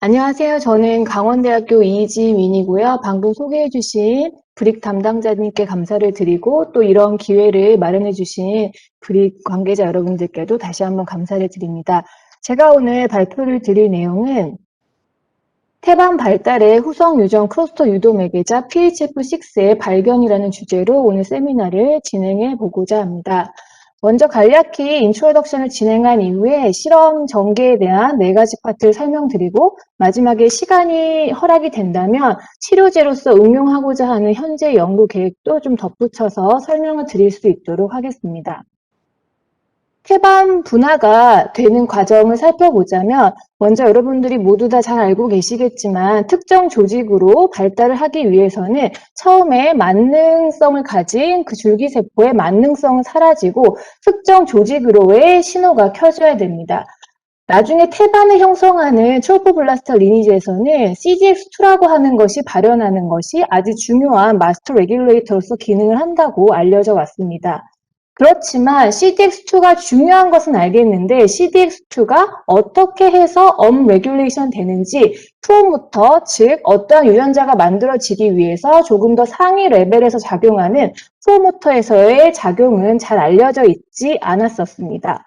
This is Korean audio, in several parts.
안녕하세요. 저는 강원대학교 이지민이고요. 방금 소개해주신 브릭 담당자님께 감사를 드리고 또 이런 기회를 마련해주신 브릭 관계자 여러분들께도 다시 한번 감사를 드립니다. 제가 오늘 발표를 드릴 내용은 태반 발달의 후성 유전 클러스터 유도 매개자 PHF6의 발견이라는 주제로 오늘 세미나를 진행해 보고자 합니다. 먼저 간략히 인트로덕션을 진행한 이후에 실험 전개에 대한 4가지 파트를 설명드리고 마지막에 시간이 허락이 된다면 치료제로서 응용하고자 하는 현재 연구 계획도 좀 덧붙여서 설명을 드릴 수 있도록 하겠습니다. 태반 분화가 되는 과정을 살펴보자면 먼저 여러분들이 모두 다 잘 알고 계시겠지만 특정 조직으로 발달을 하기 위해서는 처음에 만능성을 가진 그 줄기세포의 만능성은 사라지고 특정 조직으로의 신호가 켜져야 됩니다. 나중에 태반을 형성하는 트로포블라스트 리니지에서는 CDX2라고 하는 것이 발현하는 것이 아주 중요한 마스터 레귤레이터로서 기능을 한다고 알려져 왔습니다. 그렇지만 CDX2가 중요한 것은 알겠는데 CDX2가 어떻게 해서 업레귤레이션 되는지 프로모터, 즉 어떠한 유전자가 만들어지기 위해서 조금 더 상위 레벨에서 작용하는 프로모터에서의 작용은 잘 알려져 있지 않았었습니다.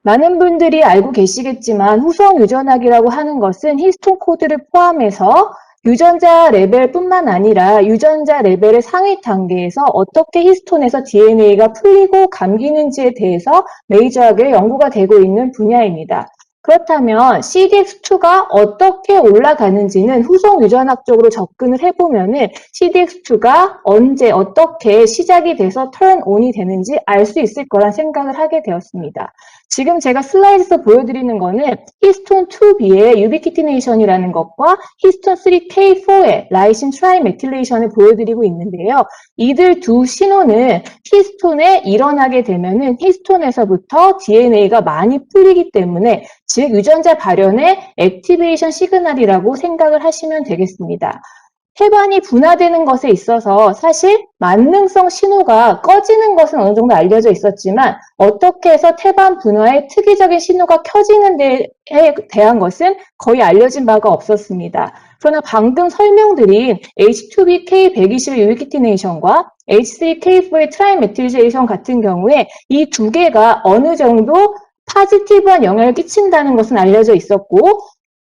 많은 분들이 알고 계시겠지만 후성 유전학이라고 하는 것은 히스톤 코드를 포함해서 유전자 레벨뿐만 아니라 유전자 레벨의 상위 단계에서 어떻게 히스톤에서 DNA가 풀리고 감기는지에 대해서 메이저하게 연구가 되고 있는 분야입니다. 그렇다면 CDX2가 어떻게 올라가는지는 후속 유전학적으로 접근을 해보면은 CDX2가 언제 어떻게 시작이 돼서 턴온이 되는지 알 수 있을 거란 생각을 하게 되었습니다. 지금 제가 슬라이드에서 보여드리는 거는 히스톤 2B의 유비키티네이션이라는 것과 히스톤 3K4의 라이신 트라이메틸레이션을 보여드리고 있는데요. 이들 두 신호는 히스톤에 일어나게 되면은 히스톤에서부터 DNA가 많이 풀리기 때문에 즉 유전자 발현의 액티베이션 시그널이라고 생각을 하시면 되겠습니다. 태반이 분화되는 것에 있어서 사실 만능성 신호가 꺼지는 것은 어느 정도 알려져 있었지만 어떻게 해서 태반 분화의 특이적인 신호가 켜지는 데에 대한 것은 거의 알려진 바가 없었습니다. 그러나 방금 설명드린 H2BK120의 유비키티네이션과 H3K4의 트라이메틸제이션 같은 경우에 이 두 개가 어느 정도 파지티브한 영향을 끼친다는 것은 알려져 있었고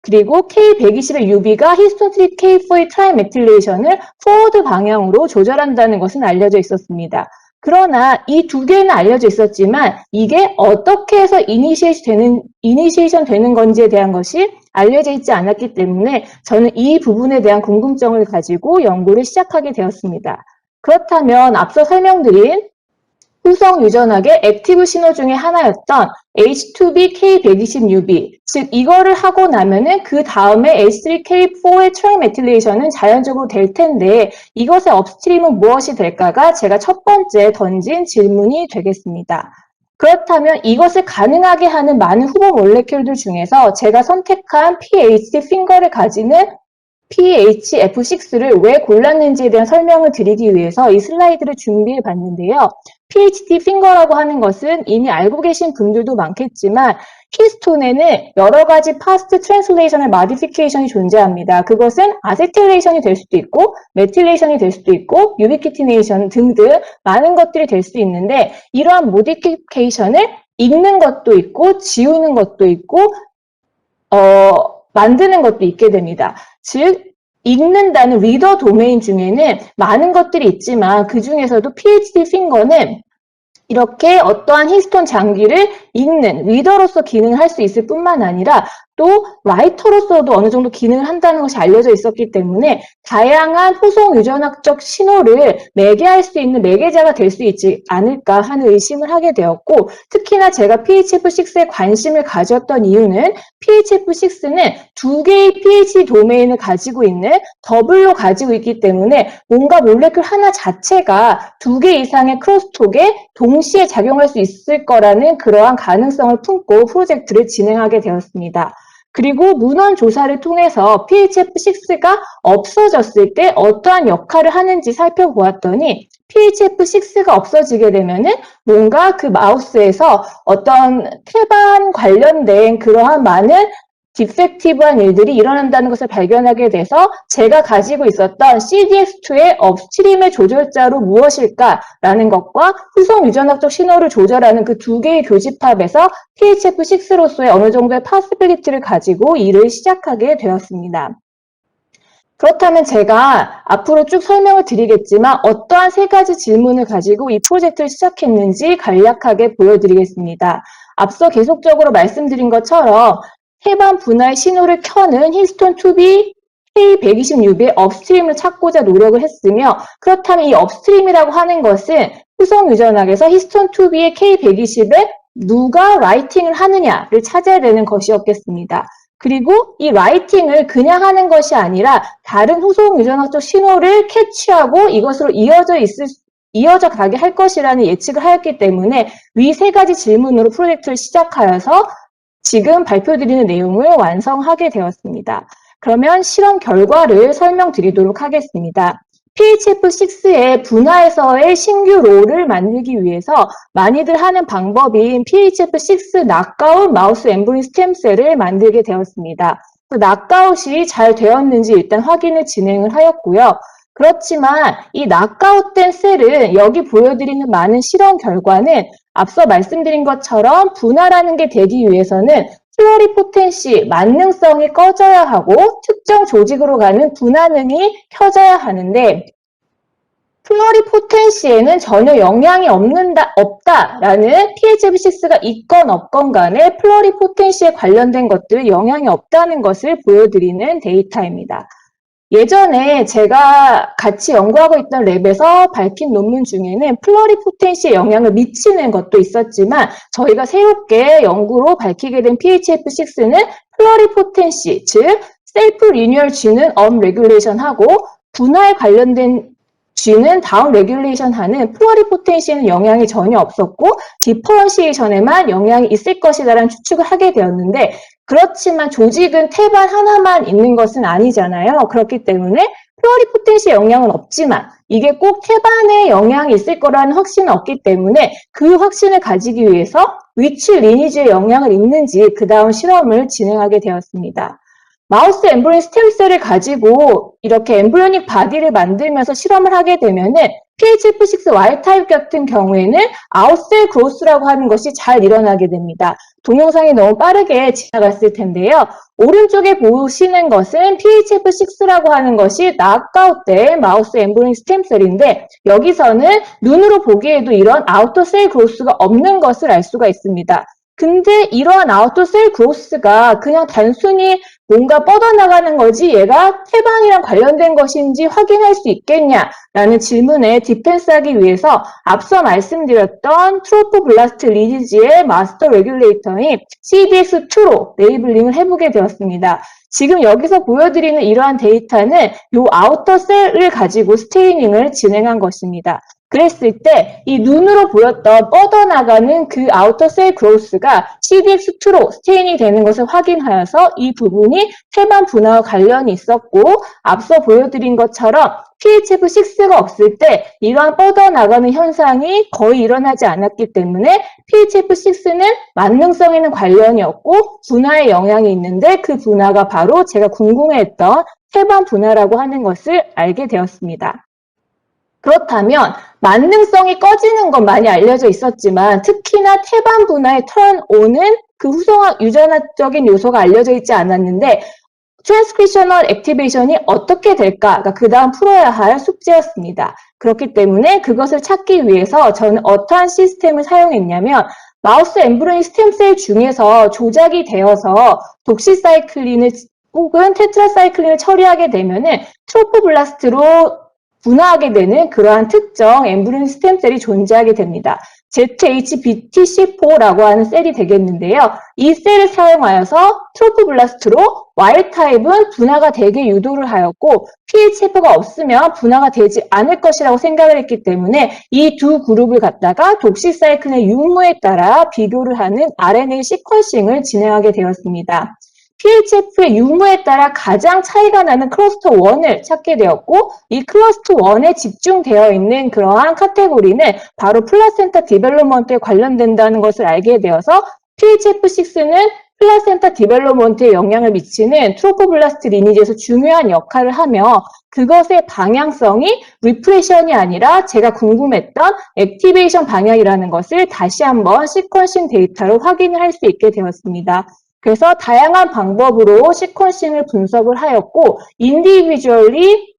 그리고 K120의 UB가 히스톤 3K4의 트라이메틸레이션을 포워드 방향으로 조절한다는 것은 알려져 있었습니다. 그러나 이 두 개는 알려져 있었지만 이게 어떻게 해서 이니시에이션 되는 건지에 대한 것이 알려져 있지 않았기 때문에 저는 이 부분에 대한 궁금증을 가지고 연구를 시작하게 되었습니다. 그렇다면 앞서 설명드린 후성 유전학의 액티브 신호 중에 하나였던 H2B-K120UB, 즉 이거를 하고 나면은 그 다음에 H3K4의 트라이메틸레이션은 자연적으로 될 텐데 이것의 업스트림은 무엇이 될까가 제가 첫 번째 던진 질문이 되겠습니다. 그렇다면 이것을 가능하게 하는 많은 후보 몰레큘들 중에서 제가 선택한 PHD 핑거를 가지는 PHF6를 왜 골랐는지에 대한 설명을 드리기 위해서 이 슬라이드를 준비해 봤는데요. PHD 핑거라고 하는 것은 이미 알고 계신 분들도 많겠지만 히스톤에는 여러 가지 파스트 트랜슬레이션의 마디피케이션이 존재합니다. 그것은 아세틸레이션이 될 수도 있고 메틸레이션이 될 수도 있고 유비키티네이션 등등 많은 것들이 될 수 있는데 이러한 모디피케이션을 읽는 것도 있고 지우는 것도 있고 만드는 것도 있게 됩니다. 즉 읽는다는 리더 도메인 중에는 많은 것들이 있지만 그 중에서도 PHD 핑거는 이렇게 어떠한 히스톤 장기를 읽는 리더로서 기능을 할 수 있을 뿐만 아니라 또 라이터로서도 어느 정도 기능을 한다는 것이 알려져 있었기 때문에 다양한 후속 유전학적 신호를 매개할 수 있는 매개자가 될 수 있지 않을까 하는 의심을 하게 되었고 특히나 제가 PHF6에 관심을 가졌던 이유는 PHF6는 두 개의 pH 도메인을 가지고 있는 더블로 가지고 있기 때문에 뭔가 몰레큘 하나 자체가 두 개 이상의 크로스톡에 동시에 작용할 수 있을 거라는 그러한 가능성을 품고 프로젝트를 진행하게 되었습니다. 그리고 문헌 조사를 통해서 PHF6가 없어졌을 때 어떠한 역할을 하는지 살펴보았더니 PHF6가 없어지게 되면은 뭔가 그 마우스에서 어떤 태반 관련된 그러한 많은 디펙티브한 일들이 일어난다는 것을 발견하게 돼서 제가 가지고 있었던 CDX2의 업스트림의 조절자로 무엇일까라는 것과 후속 유전학적 신호를 조절하는 그 두 개의 교집합에서 PHF6로서의 어느 정도의 파시빌리티를 가지고 일을 시작하게 되었습니다. 그렇다면 제가 앞으로 쭉 설명을 드리겠지만 어떠한 세 가지 질문을 가지고 이 프로젝트를 시작했는지 간략하게 보여드리겠습니다. 앞서 계속적으로 말씀드린 것처럼 태반 분할 신호를 켜는 히스톤 2B K126의 업스트림을 찾고자 노력을 했으며, 그렇다면 이 업스트림이라고 하는 것은 후속 유전학에서 히스톤 2B의 K120에 누가 라이팅을 하느냐를 찾아야 되는 것이었겠습니다. 그리고 이 라이팅을 그냥 하는 것이 아니라 다른 후속 유전학적 신호를 캐치하고 이것으로 이어져 가게 할 것이라는 예측을 하였기 때문에 위 세 가지 질문으로 프로젝트를 시작하여서 지금 발표드리는 내용을 완성하게 되었습니다. 그러면 실험 결과를 설명드리도록 하겠습니다. PHF6의 분화에서의 신규 롤을 만들기 위해서 많이들 하는 방법인 PHF6 낙아웃 마우스 엠브리잉 스템셀을 만들게 되었습니다. 그 낙아웃이 잘 되었는지 일단 확인을 진행을 하였고요. 그렇지만 이 낙아웃된 셀은 여기 보여드리는 많은 실험 결과는 앞서 말씀드린 것처럼 분화라는 게 되기 위해서는 플러리포텐시, 만능성이 꺼져야 하고 특정 조직으로 가는 분화능이 켜져야 하는데, 플러리포텐시에는 전혀 영향이 없다라는 PHF6가 있건 없건 간에 플러리포텐시에 관련된 것들 영향이 없다는 것을 보여드리는 데이터입니다. 예전에 제가 같이 연구하고 있던 랩에서 밝힌 논문 중에는 플러리포텐시에 영향을 미치는 것도 있었지만 저희가 새롭게 연구로 밝히게 된 PHF6는 플러리포텐시, 즉 셀프 리뉴얼 G는 업 레귤레이션하고 분화에 관련된 G는 다운 레귤레이션 하는 플러리포텐시에는 영향이 전혀 없었고 디퍼런시에이션에만 영향이 있을 것이다라는 추측을 하게 되었는데, 그렇지만 조직은 태반 하나만 있는 것은 아니잖아요. 그렇기 때문에 플러리포텐시에 영향은 없지만 이게 꼭 태반에 영향이 있을 거라는 확신은 없기 때문에 그 확신을 가지기 위해서 위치 리니지에 영향을 있는지 그 다음 실험을 진행하게 되었습니다. 마우스 엠브리잉 스템셀을 가지고 이렇게 엠브리오닉 바디를 만들면서 실험을 하게 되면은 PHF6 Y타입 같은 경우에는 아웃셀 그로스라고 하는 것이 잘 일어나게 됩니다. 동영상이 너무 빠르게 지나갔을 텐데요. 오른쪽에 보시는 것은 PHF6라고 하는 것이 낙아웃된 마우스 엠브리잉 스템셀인데, 여기서는 눈으로 보기에도 이런 아우터셀 그로스가 없는 것을 알 수가 있습니다. 근데 이러한 아우터셀 그로스가 그냥 단순히 뭔가 뻗어나가는 거지 얘가 태반이랑 관련된 것인지 확인할 수 있겠냐라는 질문에 디펜스하기 위해서 앞서 말씀드렸던 트로포블라스트 리니지의 마스터 레귤레이터인 CDX2로 레이블링을 해보게 되었습니다. 지금 여기서 보여드리는 이러한 데이터는 이 아우터 셀을 가지고 스테이닝을 진행한 것입니다. 그랬을 때 이 눈으로 보였던 뻗어나가는 그 아우터 셀 그로스가 CDX2로 스테인이 되는 것을 확인하여서 이 부분이 태반 분화와 관련이 있었고, 앞서 보여드린 것처럼 PHF6가 없을 때 이러한 뻗어나가는 현상이 거의 일어나지 않았기 때문에 PHF6는 만능성에는 관련이 없고 분화에 영향이 있는데, 그 분화가 바로 제가 궁금해했던 태반 분화라고 하는 것을 알게 되었습니다. 그렇다면 만능성이 꺼지는 건 많이 알려져 있었지만 특히나 태반 분화의 턴온은 그 후속 유전학적인 요소가 알려져 있지 않았는데, 트랜스크리셔널 액티베이션이 어떻게 될까가 그 다음 풀어야 할 숙제였습니다. 그렇기 때문에 그것을 찾기 위해서 저는 어떠한 시스템을 사용했냐면, 마우스 엠브리잉 스템셀 중에서 조작이 되어서 독시사이클린을 혹은 테트라사이클린을 처리하게 되면은 트로포블라스트로 분화하게 되는 그러한 특정 엠브리잉 스템셀이 존재하게 됩니다. ZHBTC4라고 하는 셀이 되겠는데요. 이 셀을 사용하여서 트로포블라스트로 Y타입은 분화가 되게 유도를 하였고 PHF가 없으면 분화가 되지 않을 것이라고 생각을 했기 때문에 이 두 그룹을 갖다가 독시사이클린의 유무에 따라 비교를 하는 RNA 시퀀싱을 진행하게 되었습니다. PHF의 유무에 따라 가장 차이가 나는 클러스터 1을 찾게 되었고, 이 클러스터 1에 집중되어 있는 그러한 카테고리는 바로 플라센타 디벨롭먼트에 관련된다는 것을 알게 되어서 PHF6는 플라센타 디벨롭먼트에 영향을 미치는 트로포블라스트 리니지에서 중요한 역할을 하며 그것의 방향성이 리프레션이 아니라 제가 궁금했던 액티베이션 방향이라는 것을 다시 한번 시퀀싱 데이터로 확인을 할 수 있게 되었습니다. 그래서 다양한 방법으로 시퀀싱을 분석을 하였고 인디비주얼리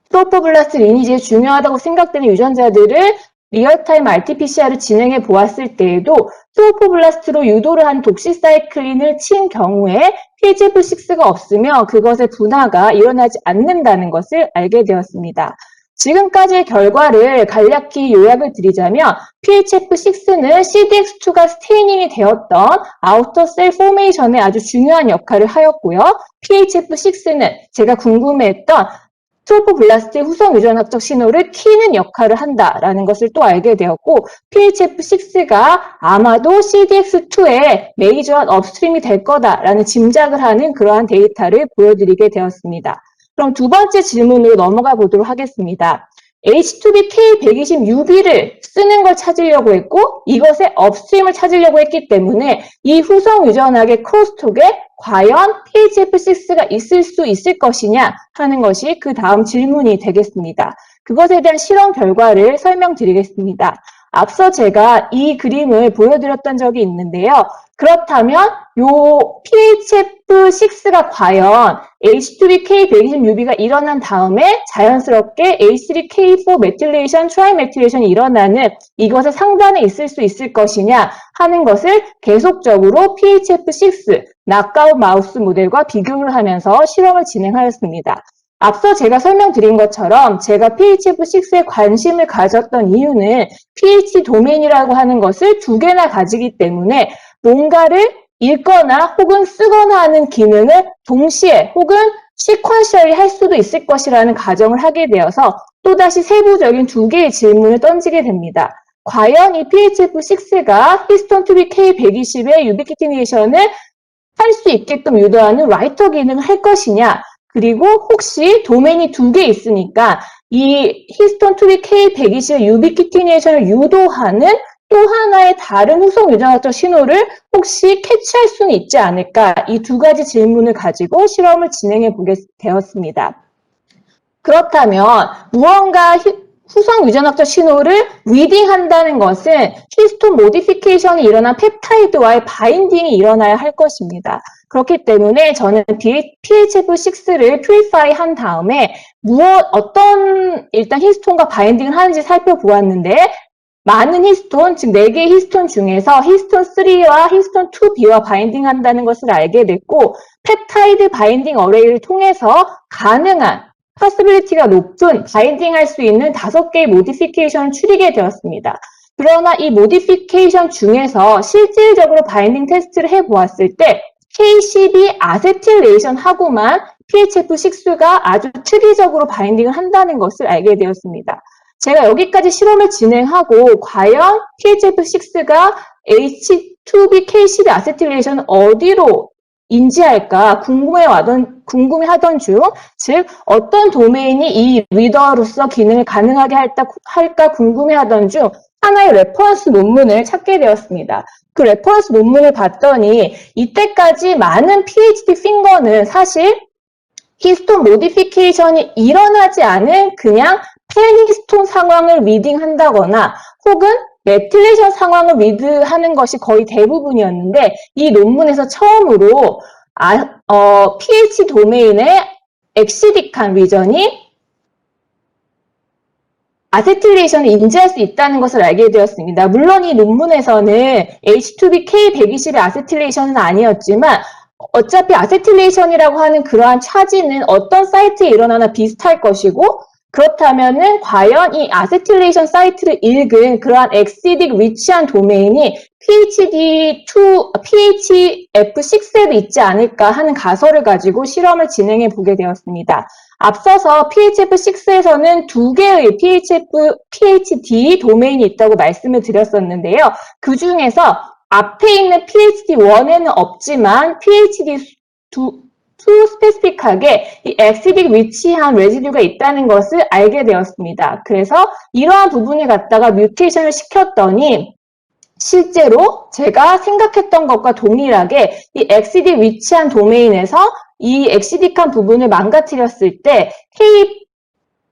트로포블라스트 리니지에 중요하다고 생각되는 유전자들을 리얼타임 RT-PCR을 진행해 보았을 때에도 트로포블라스트로 유도를 한 독시사이클린을 친 경우에 PHF6가 없으며 그것의 분화가 일어나지 않는다는 것을 알게 되었습니다. 지금까지의 결과를 간략히 요약을 드리자면 PHF6는 CDX2가 스테이닝이 되었던 아우터 셀 포메이션에 아주 중요한 역할을 하였고요. PHF6는 제가 궁금해했던 트로포블라스트의 후성 유전학적 신호를 키는 역할을 한다라는 것을 또 알게 되었고 PHF6가 아마도 CDX2의 메이저한 업스트림이 될 거다라는 짐작을 하는 그러한 데이터를 보여드리게 되었습니다. 그럼 두 번째 질문으로 넘어가 보도록 하겠습니다. H2BK120UB를 쓰는 걸 찾으려고 했고 이것의 업스트림을 찾으려고 했기 때문에 이 후성 유전학의 크로스톡에 과연 PHF6가 있을 수 있을 것이냐 하는 것이 그 다음 질문이 되겠습니다. 그것에 대한 실험 결과를 설명드리겠습니다. 앞서 제가 이 그림을 보여드렸던 적이 있는데요. 그렇다면 이 PHF6가 과연 H2BK120UB가 일어난 다음에 자연스럽게 H3K4 메틸레이션, 트라이메틸레이션이 일어나는 이것의 상단에 있을 수 있을 것이냐 하는 것을 계속적으로 PHF6 낙아웃 마우스 모델과 비교를 하면서 실험을 진행하였습니다. 앞서 제가 설명드린 것처럼 제가 PHF6에 관심을 가졌던 이유는 pH 도메인이라고 하는 것을 두 개나 가지기 때문에 뭔가를 읽거나 혹은 쓰거나 하는 기능을 동시에 혹은 시퀀셜리 할 수도 있을 것이라는 가정을 하게 되어서 또다시 세부적인 두 개의 질문을 던지게 됩니다. 과연 이 PHF6가 히스톤 2B K120의 유비키티네이션을 할 수 있게끔 유도하는 라이터 기능을 할 것이냐 그리고 혹시 도메인이 두 개 있으니까 이 히스톤 2B K120의 유비키티네이션을 유도하는 또 하나의 다른 후속 유전학적 신호를 혹시 캐치할 수는 있지 않을까 이 두 가지 질문을 가지고 실험을 진행해 보게 되었습니다. 그렇다면 무언가 후성 유전학적 신호를 리딩한다는 것은 히스톤 모디피케이션이 일어난 펩타이드와의 바인딩이 일어나야 할 것입니다. 그렇기 때문에 저는 PHF6를 퓨리파이 한 다음에 어떤 일단 히스톤과 바인딩을 하는지 살펴보았는데 많은 히스톤, 즉 4개의 히스톤 중에서 히스톤 3와 히스톤 2B와 바인딩 한다는 것을 알게 됐고 펩타이드 바인딩 어레이를 통해서 가능한 파스빌리티가 높은 바인딩 할 수 있는 5개의 모디피케이션을 추리게 되었습니다. 그러나 이 모디피케이션 중에서 실질적으로 바인딩 테스트를 해보았을 때 K12 아세틸레이션하고만 PHF6가 아주 특이적으로 바인딩을 한다는 것을 알게 되었습니다. 제가 여기까지 실험을 진행하고 과연 PHF6가 H2B-K12 아세틸레이션을 어디로 인지할까 궁금해하던 중, 즉 어떤 도메인이 이 리더로서 기능을 가능하게 할까 궁금해하던 중 하나의 레퍼런스 논문을 찾게 되었습니다. 그 레퍼런스 논문을 봤더니 이때까지 많은 PhD 핑거는 사실 히스톤 모디피케이션이 일어나지 않은 그냥 펜히스톤 상황을 리딩한다거나 혹은 메틸레이션 상황을 리드하는 것이 거의 대부분이었는데 이 논문에서 처음으로 pH 도메인의 엑시딕한 리전이 아세틸레이션을 인지할 수 있다는 것을 알게 되었습니다. 물론 이 논문에서는 H2BK120의 아세틸레이션은 아니었지만 어차피 아세틸레이션이라고 하는 그러한 차지는 어떤 사이트에 일어나나 비슷할 것이고 그렇다면은 과연 이 아세틸레이션 사이트를 읽은 그러한 엑시딕 리치한 도메인이 PHF6에도 있지 않을까 하는 가설을 가지고 실험을 진행해 보게 되었습니다. 앞서서 PHF6에서는 2개의 PhD 도메인이 있다고 말씀을 드렸었는데요. 그 중에서 앞에 있는 PhD1에는 없지만 PhD2 스페시픽하게 이 엑시딕 위치한 레지듀가 있다는 것을 알게 되었습니다. 그래서 이러한 부분을 갖다가 뮤테이션을 시켰더니 실제로 제가 생각했던 것과 동일하게 이 엑시디 위치한 도메인에서 이 엑시딕한 부분을 망가뜨렸을 때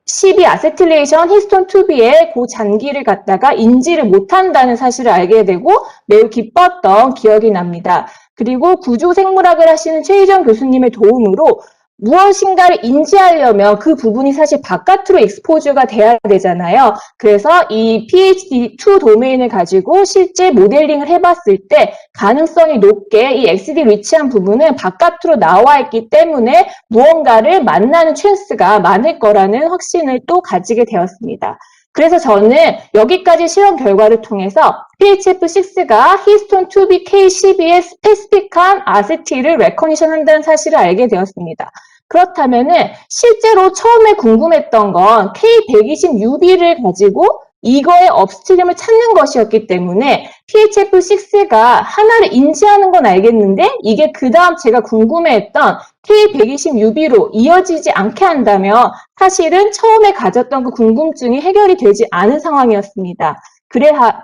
K12 아세틸레이션 히스톤 2B의 그 잔기를 갖다가 인지를 못한다는 사실을 알게 되고 매우 기뻤던 기억이 납니다. 그리고 구조생물학을 하시는 최희정 교수님의 도움으로 무엇인가를 인지하려면 그 부분이 사실 바깥으로 익스포즈가 돼야 되잖아요. 그래서 이 PhD2 도메인을 가지고 실제 모델링을 해봤을 때 가능성이 높게 이 엑시디 위치한 부분은 바깥으로 나와 있기 때문에 무언가를 만나는 찬스가 많을 거라는 확신을 또 가지게 되었습니다. 그래서 저는 여기까지 실험 결과를 통해서 PHF6가 히스톤 2B K12의 스페시픽한 아세틸을 레커니션 한다는 사실을 알게 되었습니다. 그렇다면은 실제로 처음에 궁금했던 건 K120UB를 가지고 이거의 업스트림을 찾는 것이었기 때문에 PHF6가 하나를 인지하는 건 알겠는데 이게 그 다음 제가 궁금해했던 K120UB로 이어지지 않게 한다면 사실은 처음에 가졌던 그 궁금증이 해결이 되지 않은 상황이었습니다.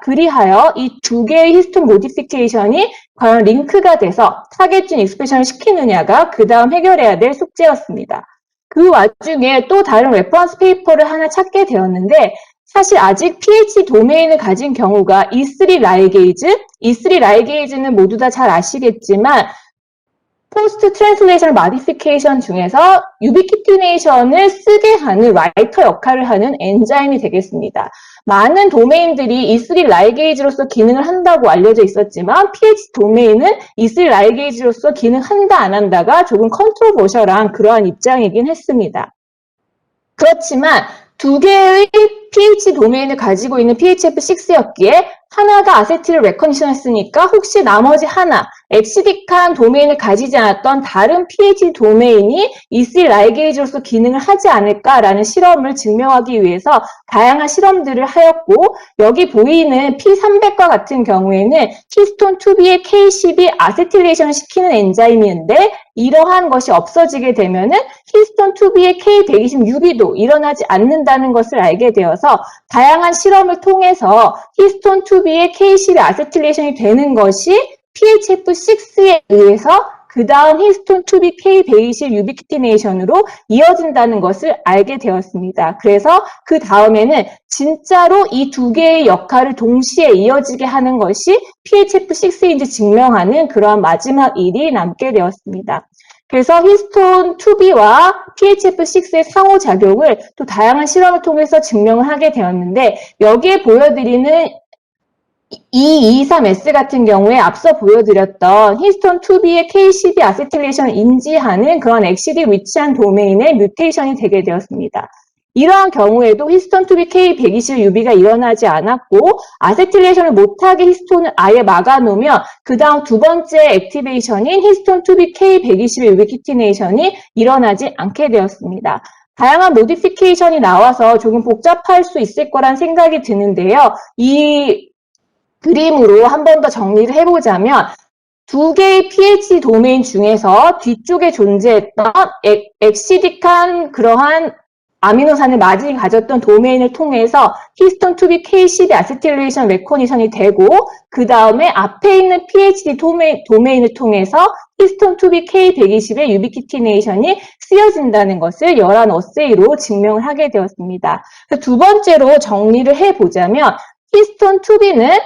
그리하여 이 두 개의 히스톤 모디피케이션이 과연 링크가 돼서 타겟진 익스프레션을 시키느냐가 그 다음 해결해야 될 숙제였습니다. 그 와중에 또 다른 레퍼런스 페이퍼를 하나 찾게 되었는데 사실 아직 pH 도메인을 가진 경우가 E3 라이게이즈, E3 라이게이즈는 모두 다 잘 아시겠지만 포스트 트랜슬레이션 마디피케이션 중에서 유비키티네이션을 쓰게 하는 라이터 역할을 하는 엔자임이 되겠습니다. 많은 도메인들이 E3 라이게이즈로서 기능을 한다고 알려져 있었지만 pH 도메인은 E3 라이게이즈로서 기능한다 안 한다가 조금 컨트로버셜한 그러한 입장이긴 했습니다. 그렇지만 두 개의 pH 도메인을 가지고 있는 PHF6였기에 하나가 아세틸을 레커니션 했으니까 혹시 나머지 하나, 엑시딕한 도메인을 가지지 않았던 다른 pH 도메인이 E3 라이게이즈로서 기능을 하지 않을까라는 실험을 증명하기 위해서 다양한 실험들을 하였고 여기 보이는 P300과 같은 경우에는 히스톤 2B의 K12 아세틸레이션을 시키는 엔자임인데 이러한 것이 없어지게 되면은 히스톤 2B의 K120UB도 일어나지 않는다는 것을 알게 되어서 다양한 실험을 통해서 히스톤 2B의 K12 아세틸레이션이 되는 것이 PHF6에 의해서 그 다음 히스톤 2B K120 유비키티네이션으로 이어진다는 것을 알게 되었습니다. 그래서 그 다음에는 진짜로 이 두 개의 역할을 동시에 이어지게 하는 것이 PHF6인지 증명하는 그러한 마지막 일이 남게 되었습니다. 그래서 히스톤 2B와 PHF6의 상호작용을 또 다양한 실험을 통해서 증명을 하게 되었는데 여기에 보여드리는 E23S 같은 경우에 앞서 보여드렸던 히스톤 2B의 K12 아세틸레이션을 인지하는 그런 엑시디 위치한 도메인의 뮤테이션이 되게 되었습니다. 이러한 경우에도 히스톤 2B K120UB가 일어나지 않았고 아세틸레이션을 못하게 히스톤을 아예 막아놓으면 그 다음 두 번째 액티베이션인 히스톤 2B K120 유비키티네이션이 일어나지 않게 되었습니다. 다양한 모디피케이션이 나와서 조금 복잡할 수 있을 거란 생각이 드는데요. 이 그림으로 한 번 더 정리를 해보자면 두 개의 pH 도메인 중에서 뒤쪽에 존재했던 엑시딕한 그러한 아미노산을 많이 가졌던 도메인을 통해서 히스톤 2B K12 아세틸레이션 레코니션이 되고 그 다음에 앞에 있는 PHD 도메인을 통해서 히스톤 2B K120의 유비키티네이션이 쓰여진다는 것을 열한 어세이로 증명을 하게 되었습니다. 두 번째로 정리를 해보자면 히스톤 2B는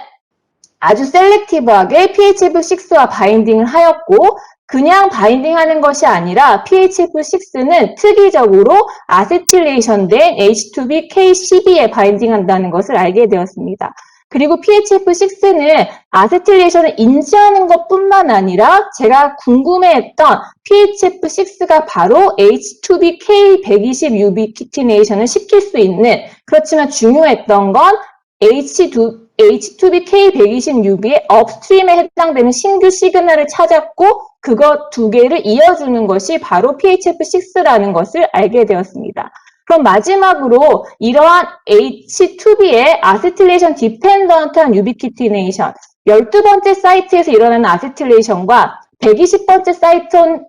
아주 셀렉티브하게 PHF6와 바인딩을 하였고 그냥 바인딩하는 것이 아니라 PHF6는 특이적으로 아세틸레이션된 H2B K12에 바인딩한다는 것을 알게 되었습니다. 그리고 PHF6는 아세틸레이션을 인지하는 것뿐만 아니라 제가 궁금해했던 PHF6가 바로 H2B K120 유비키티네이션을 시킬 수 있는 그렇지만 중요했던 건 H2B K120UB의 업스트림에 해당되는 신규 시그널을 찾았고 그것 두 개를 이어주는 것이 바로 PHF6라는 것을 알게 되었습니다. 그럼 마지막으로 이러한 H2B의 아세틸레이션 디펜던트한 유비키티네이션 12번째 사이트에서 일어나는 아세틸레이션과 120번째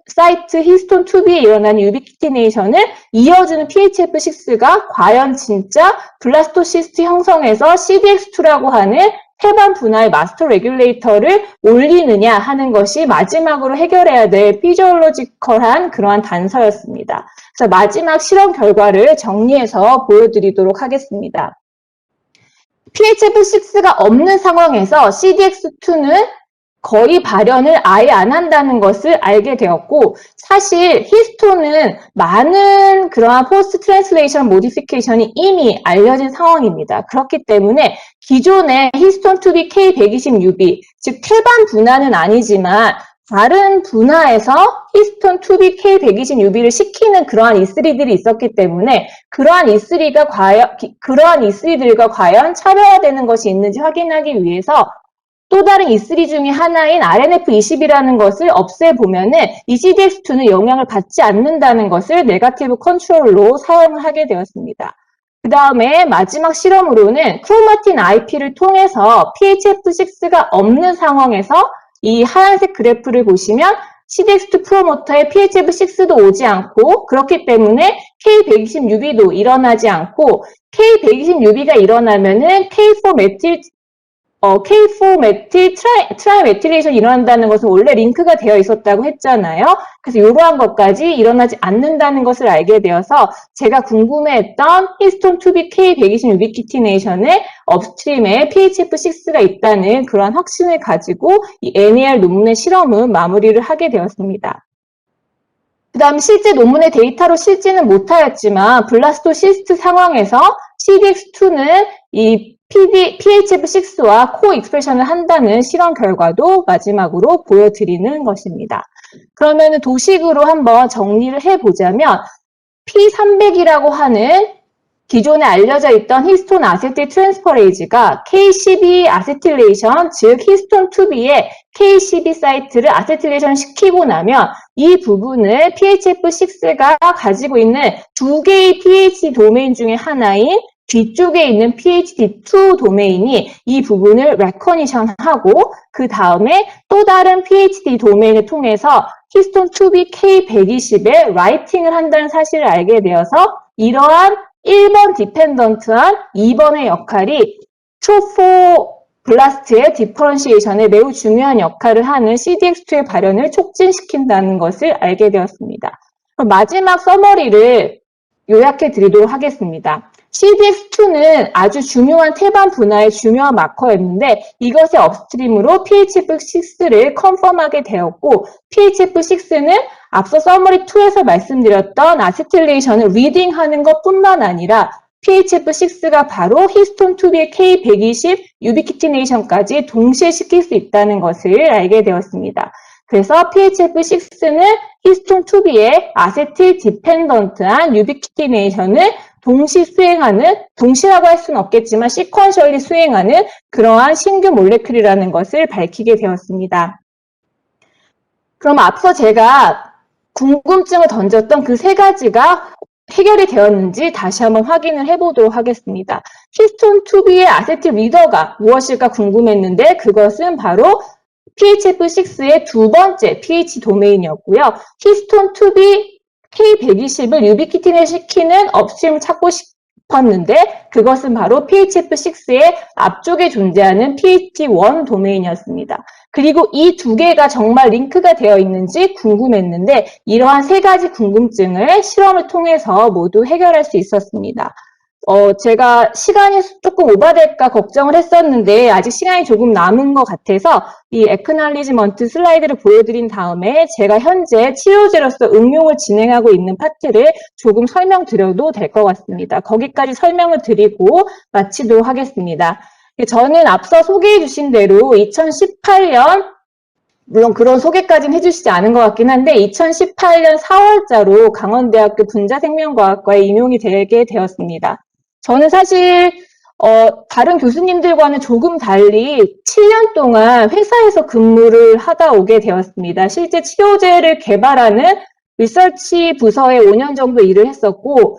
사이트 히스톤 2B에 일어나는 유비키티네이션을 이어주는 PHF6가 과연 진짜 블라스토시스트 형성에서 CDX2라고 하는 태반 분화의 마스터 레귤레이터를 올리느냐 하는 것이 마지막으로 해결해야 될 피지올로지컬한 그러한 단서였습니다. 그래서 마지막 실험 결과를 정리해서 보여드리도록 하겠습니다. PHF6가 없는 상황에서 CDX2는 거의 발현을 아예 안 한다는 것을 알게 되었고, 사실 히스톤은 많은 그러한 포스트 트랜슬레이션 모디피케이션이 이미 알려진 상황입니다. 그렇기 때문에 기존의 히스톤 2B K120UB, 즉 태반 분화는 아니지만 다른 분화에서 히스톤 2B K120UB를 시키는 그러한 E3들이 있었기 때문에 그러한 E3들과 과연 차별화되는 것이 있는지 확인하기 위해서 또 다른 E3 중에 하나인 RNF20이라는 것을 없애보면은 이 CDX2는 영향을 받지 않는다는 것을 네거티브 컨트롤로 사용을 하게 되었습니다. 그 다음에 마지막 실험으로는 크로마틴 IP를 통해서 PHF6가 없는 상황에서 이 하얀색 그래프를 보시면 CDX2 프로모터에 PHF6도 오지 않고, 그렇기 때문에 K120UB도 일어나지 않고, K120UB가 일어나면은 K4메틸 트라이메틸레이션이 일어난다는 것은 원래 링크가 되어 있었다고 했잖아요. 그래서 이러한 것까지 일어나지 않는다는 것을 알게 되어서 제가 궁금해했던 히스톤 2B K120 유비키티네이션의 업스트림에 PHF6가 있다는 그런 확신을 가지고 이 NER 논문의 실험은 마무리를 하게 되었습니다. 그 다음 실제 논문의 데이터로 실지는 못하였지만 블라스토시스트 상황에서 CDX2는 이 PHF6와 코-익스프레션을 한다는 실험 결과도 마지막으로 보여드리는 것입니다. 그러면 도식으로 한번 정리를 해보자면 P300이라고 하는 기존에 알려져 있던 히스톤 아세틸 트랜스퍼레이즈가 K12 아세틸레이션, 즉 히스톤 2B의 K12 사이트를 아세틸레이션 시키고 나면 이 부분을 PHF6가 가지고 있는 두 개의 pH 도메인 중에 하나인 뒤쪽에 있는 PHD2 도메인이 이 부분을 레커니션하고 그 다음에 또 다른 PHD 도메인을 통해서 히스톤 2B K120에 라이팅을 한다는 사실을 알게 되어서 이러한 1번 디펜던트한 2번의 역할이 트로포블라스트의 디퍼런시에이션에 매우 중요한 역할을 하는 CDX2의 발현을 촉진시킨다는 것을 알게 되었습니다. 그럼 마지막 서머리를 요약해 드리도록 하겠습니다. CDX2는 아주 중요한 태반 분화의 중요한 마커였는데 이것의 업스트림으로 PHF6를 컨펌하게 되었고 PHF6는 앞서 서머리 2에서 말씀드렸던 아세틸레이션을 리딩하는 것뿐만 아니라 PHF6가 바로 히스톤 2B의 K120 유비키티네이션까지 동시에 시킬 수 있다는 것을 알게 되었습니다. 그래서 PHF6는 히스톤 2B의 아세틸 디펜던트한 유비키티네이션을 동시라고 할 수는 없겠지만 시퀀셜리 수행하는 그러한 신규 몰레큘이라는 것을 밝히게 되었습니다. 그럼 앞서 제가 궁금증을 던졌던 그 세 가지가 해결이 되었는지 다시 한번 확인을 해보도록 하겠습니다. 히스톤 2B의 아세틸 리더가 무엇일까 궁금했는데 그것은 바로 PHF6의 두 번째 pH 도메인이었고요. 히스톤 2B K120을 유비키틴에 시키는 업스트림을 찾고 싶었는데 그것은 바로 PHF6의 앞쪽에 존재하는 PHD1 도메인이었습니다. 그리고 이 두 개가 정말 링크가 되어 있는지 궁금했는데 이러한 세 가지 궁금증을 실험을 통해서 모두 해결할 수 있었습니다. 제가 시간이 조금 오버될까 걱정을 했었는데 아직 시간이 조금 남은 것 같아서 이 애크날리지먼트 슬라이드를 보여드린 다음에 제가 현재 치료제로서 응용을 진행하고 있는 파트를 조금 설명드려도 될 것 같습니다. 거기까지 설명을 드리고 마치도록 하겠습니다. 저는 앞서 소개해 주신 대로 2018년 물론 그런 소개까지는 해주시지 않은 것 같긴 한데 2018년 4월자로 강원대학교 분자생명과학과에 임용이 되게 되었습니다. 저는 사실 다른 교수님들과는 조금 달리 7년 동안 회사에서 근무를 하다 오게 되었습니다. 실제 치료제를 개발하는 리서치 부서에 5년 정도 일을 했었고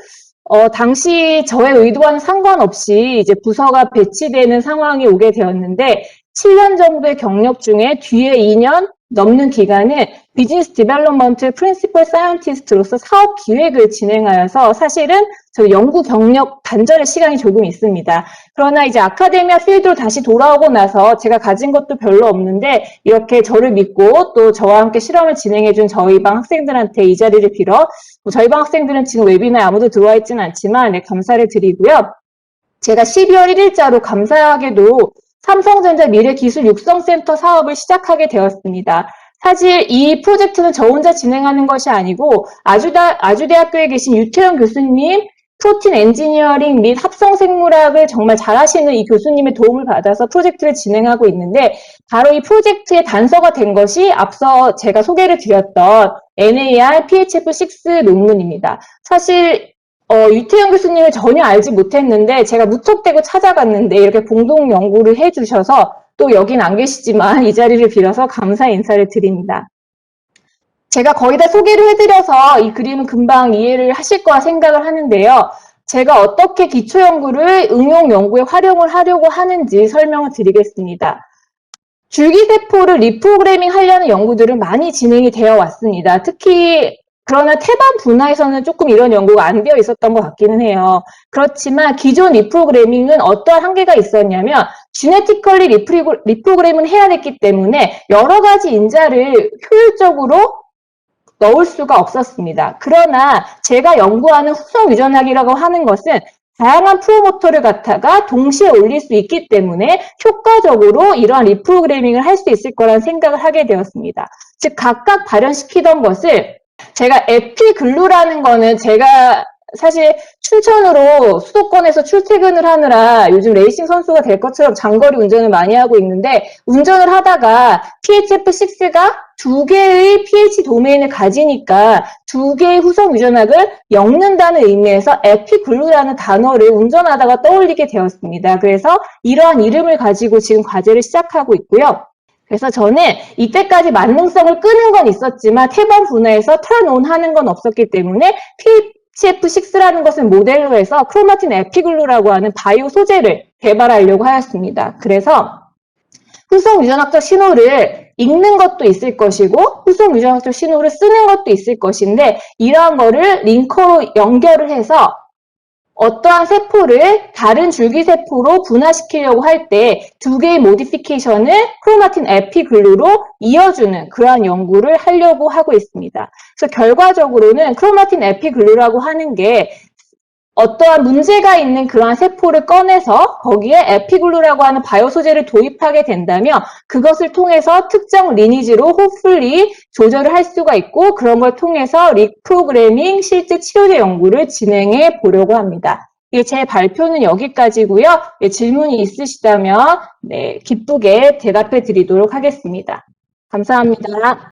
당시 저의 의도와는 상관없이 이제 부서가 배치되는 상황이 오게 되었는데 7년 정도의 경력 중에 뒤에 2년 넘는 기간은 비즈니스 디벨롭먼트 프린시플 사이언티스트로서 사업 기획을 진행하여서 사실은 저 연구 경력 단절의 시간이 조금 있습니다. 그러나 이제 아카데미아 필드로 다시 돌아오고 나서 제가 가진 것도 별로 없는데 이렇게 저를 믿고 또 저와 함께 실험을 진행해준 저희 반 학생들한테 이 자리를 빌어 저희 반 학생들은 지금 웨비나에 아무도 들어와 있지는 않지만 네, 감사를 드리고요. 제가 12월 1일자로 감사하게도 삼성전자 미래기술 육성센터 사업을 시작하게 되었습니다. 사실 이 프로젝트는 저 혼자 진행하는 것이 아니고 아주대학교에 계신 유태영 교수님, 프로틴 엔지니어링 및 합성생물학을 정말 잘하시는 이 교수님의 도움을 받아서 프로젝트를 진행하고 있는데 바로 이 프로젝트의 단서가 된 것이 앞서 제가 소개를 드렸던 NAR PHF6 논문입니다. 사실 유태영 교수님을 전혀 알지 못했는데 제가 무턱대고 찾아갔는데 이렇게 공동 연구를 해주셔서 또 여긴 안 계시지만 이 자리를 빌어서 감사 인사를 드립니다. 제가 거의 다 소개를 해드려서 이 그림은 금방 이해를 하실 거라 생각을 하는데요. 제가 어떻게 기초연구를 응용연구에 활용을 하려고 하는지 설명을 드리겠습니다. 줄기세포를 리프로그래밍 하려는 연구들은 많이 진행이 되어 왔습니다. 특히 그러나 태반 분화에서는 조금 이런 연구가 안 되어 있었던 것 같기는 해요. 그렇지만 기존 리프로그래밍은 어떠한 한계가 있었냐면 지네티컬리 리프로그램을 해야 됐기 때문에 여러 가지 인자를 효율적으로 넣을 수가 없었습니다. 그러나 제가 연구하는 후성 유전학이라고 하는 것은 다양한 프로모터를 갖다가 동시에 올릴 수 있기 때문에 효과적으로 이러한 리프로그래밍을 할 수 있을 거라는 생각을 하게 되었습니다. 즉 각각 발현시키던 것을 제가 에피글루라는 거는 제가 사실 춘천으로 수도권에서 출퇴근을 하느라 요즘 레이싱 선수가 될 것처럼 장거리 운전을 많이 하고 있는데 운전을 하다가 PHF6가 두 개의 pH 도메인을 가지니까 두 개의 후성 유전학을 엮는다는 의미에서 에피글루라는 단어를 운전하다가 떠올리게 되었습니다. 그래서 이러한 이름을 가지고 지금 과제를 시작하고 있고요. 그래서 저는 이때까지 만능성을 끄는 건 있었지만 태반 분화에서 턴온 하는 건 없었기 때문에 PHF6라는 것을 모델로 해서 크로마틴 에피글루라고 하는 바이오 소재를 개발하려고 하였습니다. 그래서 후속 유전학적 신호를 읽는 것도 있을 것이고 후속 유전학적 신호를 쓰는 것도 있을 것인데 이러한 거를 링커로 연결을 해서 어떠한 세포를 다른 줄기세포로 분화시키려고 할 때 두 개의 모디피케이션을 크로마틴 에피글루로 이어주는 그러한 연구를 하려고 하고 있습니다. 그래서 결과적으로는 크로마틴 에피글루라고 하는 게 어떠한 문제가 있는 그러한 세포를 꺼내서 거기에 에피글루라고 하는 바이오 소재를 도입하게 된다면 그것을 통해서 특정 리니지로 호플리 조절을 할 수가 있고 그런 걸 통해서 리프로그래밍 실제 치료제 연구를 진행해 보려고 합니다. 제 발표는 여기까지고요. 질문이 있으시다면 기쁘게 대답해 드리도록 하겠습니다. 감사합니다.